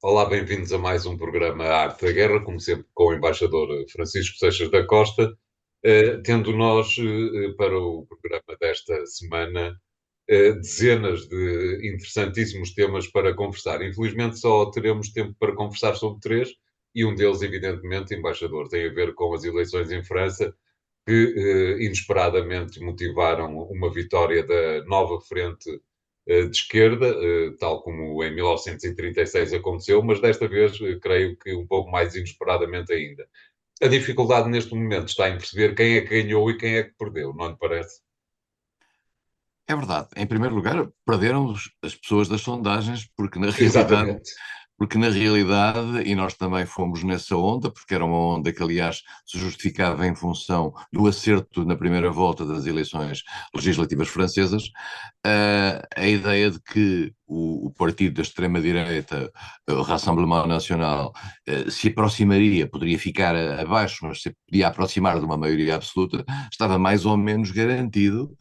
Olá, bem-vindos a mais um programa Arte da Guerra, como sempre com o embaixador Francisco Seixas da Costa, tendo nós para o programa desta semana dezenas de interessantíssimos temas para conversar. Infelizmente só teremos tempo para conversar sobre três, e um deles, evidentemente, embaixador, tem a ver com as eleições em França, que inesperadamente motivaram uma vitória da nova frente de esquerda, tal como em 1936 aconteceu, mas desta vez creio que um pouco mais inesperadamente ainda. A dificuldade neste momento está em perceber quem é que ganhou e quem é que perdeu, não lhe parece? É verdade. Em primeiro lugar, perderam as pessoas das sondagens, Exatamente. porque na realidade, e nós também fomos nessa onda, porque era uma onda que, aliás, se justificava em função do acerto na primeira volta das eleições legislativas francesas, a ideia de que o partido da extrema-direita, o Rassemblement National, se aproximaria, poderia ficar abaixo, mas se podia aproximar de uma maioria absoluta, estava mais ou menos garantido,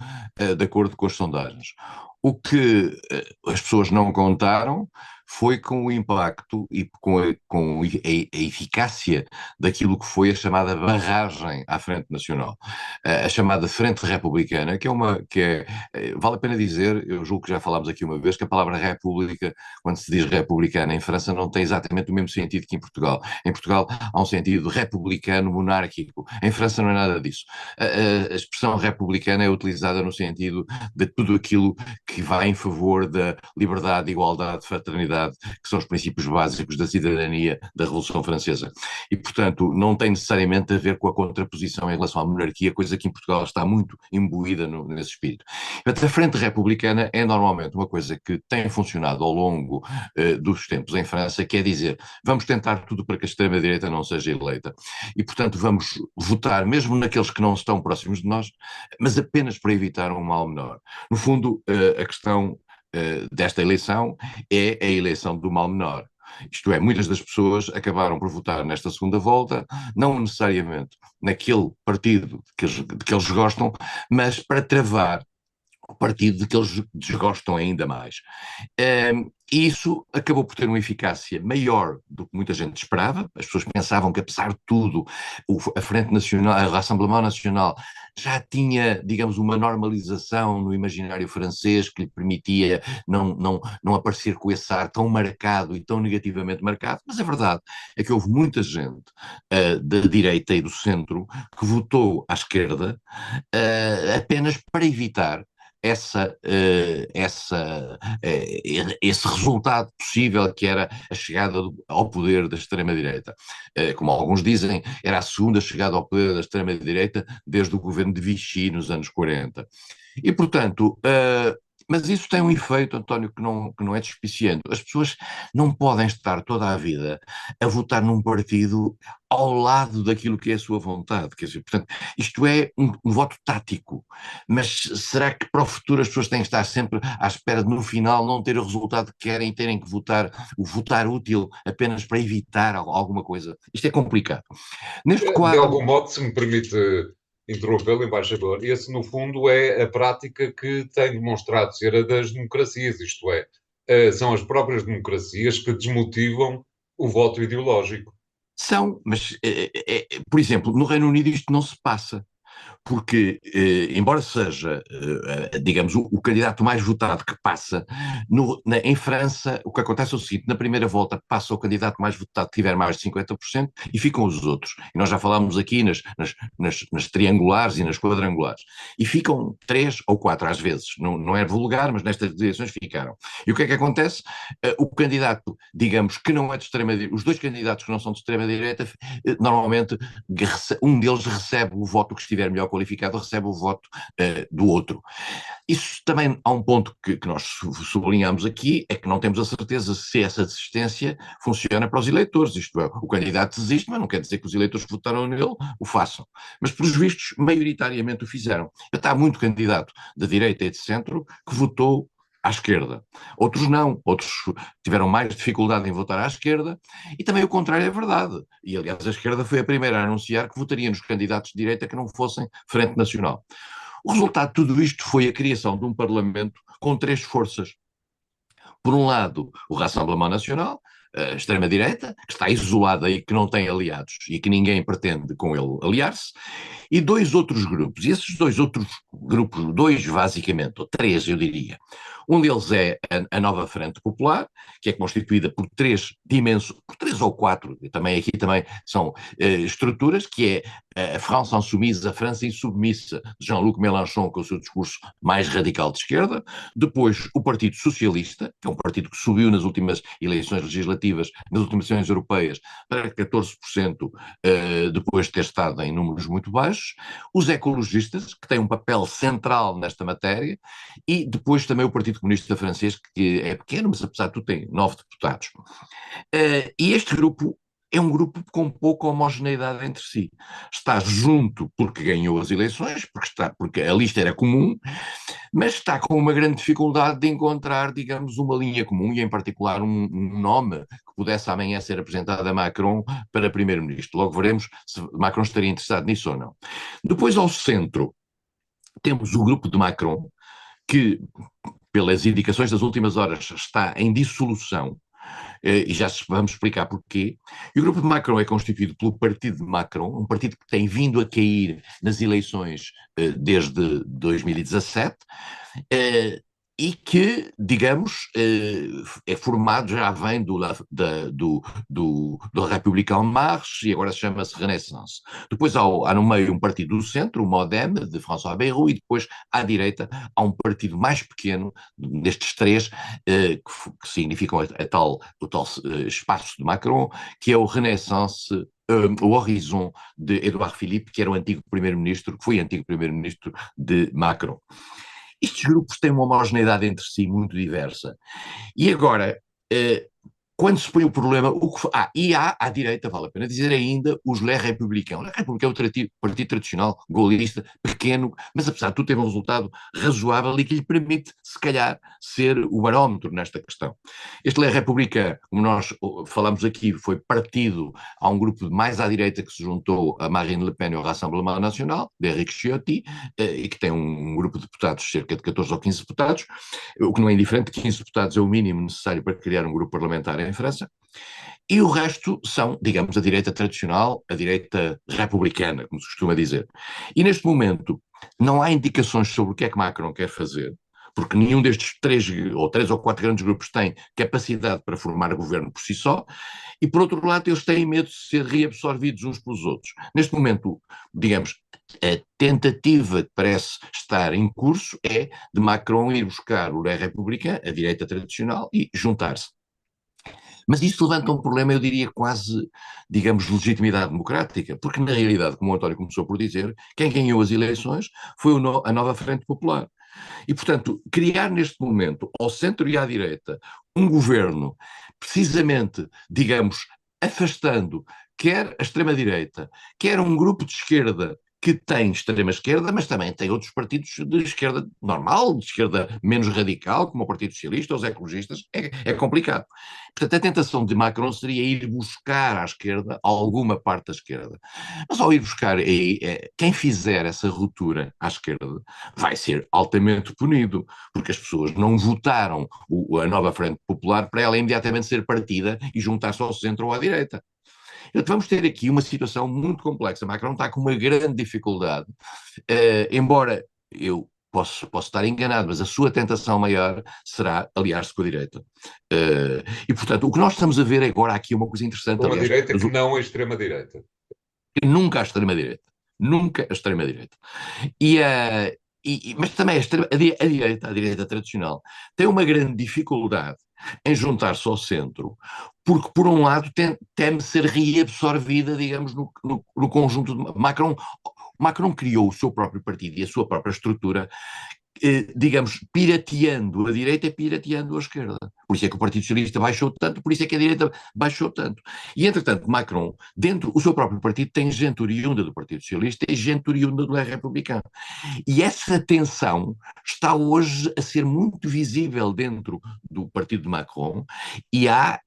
de acordo com as sondagens. O que as pessoas não contaram foi com o impacto e com a eficácia daquilo que foi a chamada barragem à Frente Nacional. A chamada Frente Republicana, vale a pena dizer, eu julgo que já falámos aqui uma vez, que a palavra república, quando se diz republicana em França, não tem exatamente o mesmo sentido que em Portugal. Em Portugal há um sentido republicano, monárquico. Em França não é nada disso. A expressão republicana é utilizada no sentido de tudo aquilo que vai em favor da liberdade, igualdade, fraternidade, que são os princípios básicos da cidadania da Revolução Francesa. E, portanto, não tem necessariamente a ver com a contraposição em relação à monarquia, coisa que em Portugal está muito imbuída nesse espírito. Portanto, a Frente Republicana é normalmente uma coisa que tem funcionado ao longo dos tempos em França, que é dizer, vamos tentar tudo para que a extrema-direita não seja eleita. E, portanto, vamos votar mesmo naqueles que não estão próximos de nós, mas apenas para evitar um mal menor. No fundo, a questão desta eleição é a eleição do mal menor. Isto é, muitas das pessoas acabaram por votar nesta segunda volta, não necessariamente naquele partido de que eles gostam, mas para travar o partido de que eles desgostam ainda mais. Isso acabou por ter uma eficácia maior do que muita gente esperava. As pessoas pensavam que, apesar de tudo, a Frente Nacional, a Rassemblement Nacional, já tinha, digamos, uma normalização no imaginário francês que lhe permitia não aparecer com esse ar tão marcado e tão negativamente marcado. Mas a verdade é que houve muita gente da direita e do centro que votou à esquerda apenas para evitar esse resultado possível que era a chegada ao poder da extrema-direita. Como alguns dizem, era a segunda chegada ao poder da extrema-direita desde o governo de Vichy nos anos 40. E, portanto, mas isso tem um efeito, António, que não é despiciente. As pessoas não podem estar toda a vida a votar num partido ao lado daquilo que é a sua vontade. Quer dizer, portanto, isto é um voto tático. Mas será que para o futuro as pessoas têm que estar sempre à espera de, no final, não ter o resultado que querem e terem que votar, o votar útil apenas para evitar alguma coisa? Isto é complicado. Neste De quadro, algum modo, se me permite interrompê-lo, embaixador, esse, no fundo, é a prática que tem demonstrado ser a das democracias, isto é, são as próprias democracias que desmotivam o voto ideológico. são, mas, por exemplo, no Reino Unido isto não se passa. Porque, embora seja, digamos, o candidato mais votado que passa, em França o que acontece é o seguinte, na primeira volta passa o candidato mais votado que tiver mais de 50% e ficam os outros. E nós já falámos aqui nas triangulares e nas quadrangulares. E ficam três ou quatro às vezes, não é vulgar, mas nestas eleições ficaram. E o que é que acontece? O candidato, digamos, que não é de extrema-direita, os dois candidatos que não são de extrema-direita, normalmente um deles recebe o voto que estiver melhor qualificado, recebe o voto do outro. Isso também há um ponto que nós sublinhamos aqui, é que não temos a certeza se essa desistência funciona para os eleitores, isto é, o candidato desiste, mas não quer dizer que os eleitores que votaram nele o façam. Mas, pelos vistos, maioritariamente o fizeram. Há muito candidato da direita e de centro que votou à esquerda. Outros não, outros tiveram mais dificuldade em votar à esquerda, e também o contrário é verdade. E, aliás, a esquerda foi a primeira a anunciar que votaria nos candidatos de direita que não fossem Frente Nacional. O resultado de tudo isto foi a criação de um Parlamento com três forças. Por um lado, o Rassemblement Nacional, extrema-direita, que está isolada e que não tem aliados e que ninguém pretende com ele aliar-se, e dois outros grupos. E esses dois outros grupos, dois basicamente, ou três eu diria, um deles é a Nova Frente Popular, que é constituída por por três ou quatro, também aqui também são estruturas, que é a França Insoumise, a França Insubmissa, de Jean-Luc Mélenchon, com o seu discurso mais radical de esquerda, depois o Partido Socialista, que é um partido que subiu nas últimas eleições legislativas, nas últimas eleições europeias, para 14%, depois de ter estado em números muito baixos, os ecologistas, que têm um papel central nesta matéria, e depois também o Partido Comunista Francês, que é pequeno, mas apesar de tudo tem 9 deputados. E este grupo é um grupo com pouca homogeneidade entre si. Está junto porque ganhou as eleições, porque a lista era comum, mas está com uma grande dificuldade de encontrar, digamos, uma linha comum e, em particular, um nome que pudesse amanhã ser apresentado a Macron para primeiro-ministro. Logo veremos se Macron estaria interessado nisso ou não. Depois, ao centro, temos o grupo de Macron, que, pelas indicações das últimas horas, está em dissolução, e já vamos explicar porquê. E o grupo de Macron é constituído pelo partido de Macron, um partido que tem vindo a cair nas eleições desde 2017, e que, digamos, é formado, já vem do République en Marche, e agora chama-se Renaissance. Depois há no meio um partido do centro, o MoDem, de François Bayrou, e depois à direita há um partido mais pequeno, destes três, que significam o tal espaço de Macron, que é o Renaissance, o Horizon de Édouard Philippe, que era o antigo primeiro-ministro, que foi antigo primeiro-ministro de Macron. Estes grupos têm uma homogeneidade entre si muito diversa. E agora, quando se põe o problema, e há à direita, vale a pena dizer ainda, os Les Républicains. Les Républicains é um partido tradicional, gaullista, pequeno, mas apesar de tudo teve um resultado razoável e que lhe permite, se calhar, ser o barómetro nesta questão. Este Les Républicains, como nós falamos aqui, foi partido a um grupo mais à direita que se juntou a Marine Le Pen e ao Rassemblement National, de Éric Ciotti, e que tem um grupo de deputados, cerca de 14 ou 15 deputados, o que não é indiferente, 15 deputados é o mínimo necessário para criar um grupo parlamentar em França, e o resto são, digamos, a direita tradicional, a direita republicana, como se costuma dizer. E neste momento não há indicações sobre o que é que Macron quer fazer, porque nenhum destes três ou quatro grandes grupos tem capacidade para formar governo por si só, e por outro lado eles têm medo de ser reabsorvidos uns pelos outros. Neste momento, digamos, a tentativa que parece estar em curso é de Macron ir buscar o Les Républicains, a direita tradicional, e juntar-se. Mas isso levanta um problema, eu diria, quase, digamos, de legitimidade democrática, porque na realidade, como o António começou por dizer, quem ganhou as eleições foi a Nova Frente Popular. E, portanto, criar neste momento, ao centro e à direita, um governo, precisamente, digamos, afastando quer a extrema-direita, quer um grupo de esquerda que tem extrema-esquerda, mas também tem outros partidos de esquerda normal, de esquerda menos radical, como o Partido Socialista, os ecologistas, é complicado. Portanto, a tentação de Macron seria ir buscar à esquerda alguma parte da esquerda. Mas ao ir buscar, quem fizer essa ruptura à esquerda vai ser altamente punido, porque as pessoas não votaram a Nova Frente Popular para ela imediatamente ser partida e juntar-se ao centro ou à direita. Então, vamos ter aqui uma situação muito complexa. Macron está com uma grande dificuldade, embora eu posso estar enganado, mas a sua tentação maior será aliar-se com a direita. E, portanto, o que nós estamos a ver agora aqui é uma coisa interessante. Com a direita que não a extrema-direita. Nunca a extrema-direita. Nunca a extrema-direita. Mas também a direita tradicional, tem uma grande dificuldade em juntar-se ao centro, porque, por um lado, teme ser reabsorvida, digamos, no conjunto de Macron. Macron criou o seu próprio partido e a sua própria estrutura, digamos, pirateando a direita e pirateando a esquerda. Por isso é que o Partido Socialista baixou tanto, por isso é que a direita baixou tanto. E, entretanto, Macron, dentro do seu próprio partido, tem gente oriunda do Partido Socialista e gente oriunda do Republicano. E essa tensão está hoje a ser muito visível dentro do partido de Macron, e há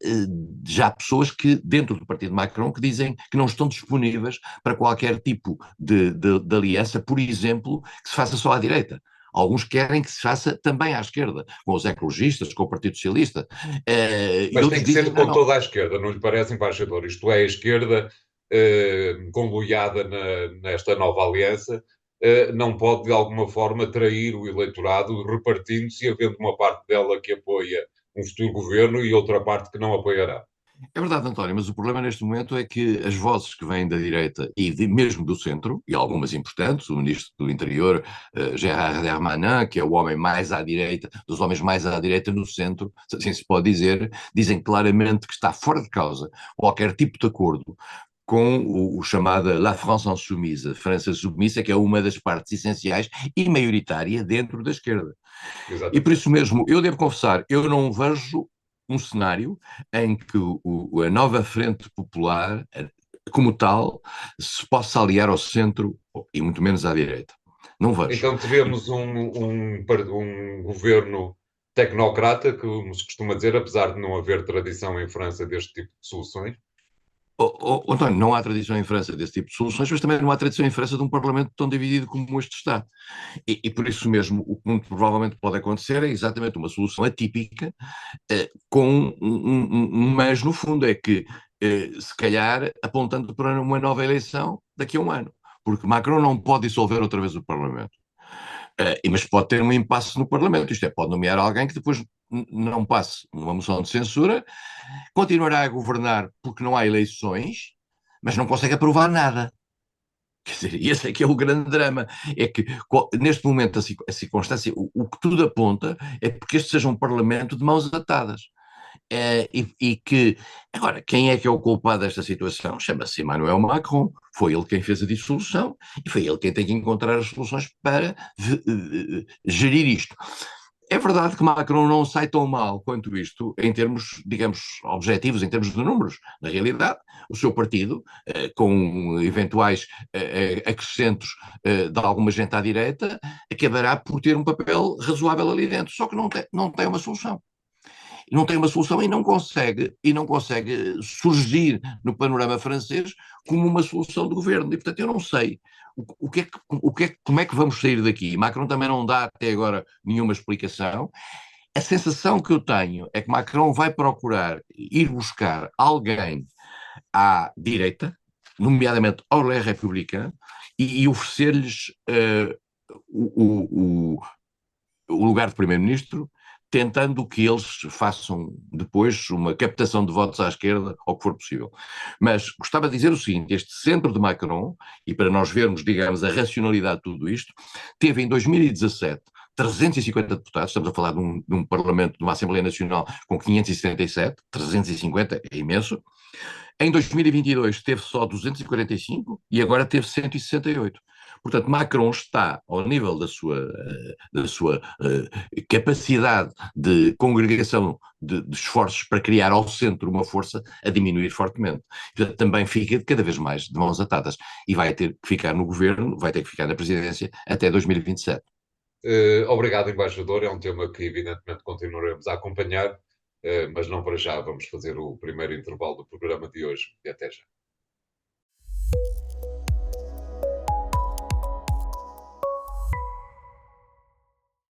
já pessoas que, dentro do partido de Macron, que dizem que não estão disponíveis para qualquer tipo de aliança, por exemplo, que se faça só à direita. Alguns querem que se faça também à esquerda, com os ecologistas, com o Partido Socialista. E Mas tem outros que ser dizem, não, com não. toda a esquerda, não lhe parece, embaixador? Isto é, a esquerda, conluiada nesta nova aliança, não pode de alguma forma trair o eleitorado, repartindo-se e havendo uma parte dela que apoia um futuro governo e outra parte que não apoiará. É verdade, António, mas o problema neste momento é que as vozes que vêm da direita e mesmo do centro, e algumas importantes, o ministro do Interior, Gérard Darmanin, que é o homem mais à direita, dos homens mais à direita no centro, assim se pode dizer, dizem claramente que está fora de causa qualquer tipo de acordo com o chamada La France Insoumise, a França submissa, que é uma das partes essenciais e maioritária dentro da esquerda. E por Exatamente. isso mesmo, eu devo confessar, eu não vejo um cenário em que a nova Frente Popular, como tal, se possa aliar ao centro e muito menos à direita. Não vejo. Então teremos um governo tecnocrata, que se costuma dizer, apesar de não haver tradição em França deste tipo de soluções. António, não há tradição em França desse tipo de soluções, mas também não há tradição em França de um Parlamento tão dividido como este está. E por isso mesmo, o que muito provavelmente pode acontecer é exatamente uma solução atípica, com mas no fundo é que, se calhar, apontando para uma nova eleição daqui a um ano, porque Macron não pode dissolver outra vez o Parlamento. Mas pode ter um impasse no Parlamento, isto é, pode nomear alguém que depois não passe numa moção de censura, continuará a governar porque não há eleições, mas não consegue aprovar nada. Quer dizer, esse é que é o grande drama. É que, neste momento, a circunstância, o que tudo aponta é porque este seja um Parlamento de mãos atadas. E que, agora, quem é que é o culpado desta situação? Chama-se Emmanuel Macron. Foi ele quem fez a dissolução e foi ele quem tem que encontrar as soluções para gerir isto. É verdade que Macron não sai tão mal quanto isto, em termos, digamos, objetivos, em termos de números. Na realidade, o seu partido, com eventuais acrescentos de alguma gente à direita, acabará por ter um papel razoável ali dentro. Só que não tem uma solução. Não tem uma solução e não consegue surgir no panorama francês como uma solução de governo. E, portanto, eu não sei como é que vamos sair daqui. Macron também não dá até agora nenhuma explicação. A sensação que eu tenho é que Macron vai procurar ir buscar alguém à direita, nomeadamente ao Les Républicains, e oferecer-lhes o, o, o lugar de primeiro-ministro, tentando que eles façam depois uma captação de votos à esquerda, ao que for possível. Mas gostava de dizer o seguinte, este centro de Macron, e para nós vermos, digamos, a racionalidade de tudo isto, teve em 2017 350 deputados, estamos a falar de um Parlamento, de uma Assembleia Nacional com 577, 350 é imenso. Em 2022 teve só 245 e agora teve 168. Portanto, Macron está ao nível da sua capacidade de congregação de esforços para criar ao centro uma força a diminuir fortemente. Portanto, também fica cada vez mais de mãos atadas e vai ter que ficar no governo, vai ter que ficar na presidência até 2027. Obrigado, embaixador. É um tema que, evidentemente, continuaremos a acompanhar, mas não para já. Vamos fazer o primeiro intervalo do programa de hoje. E até já.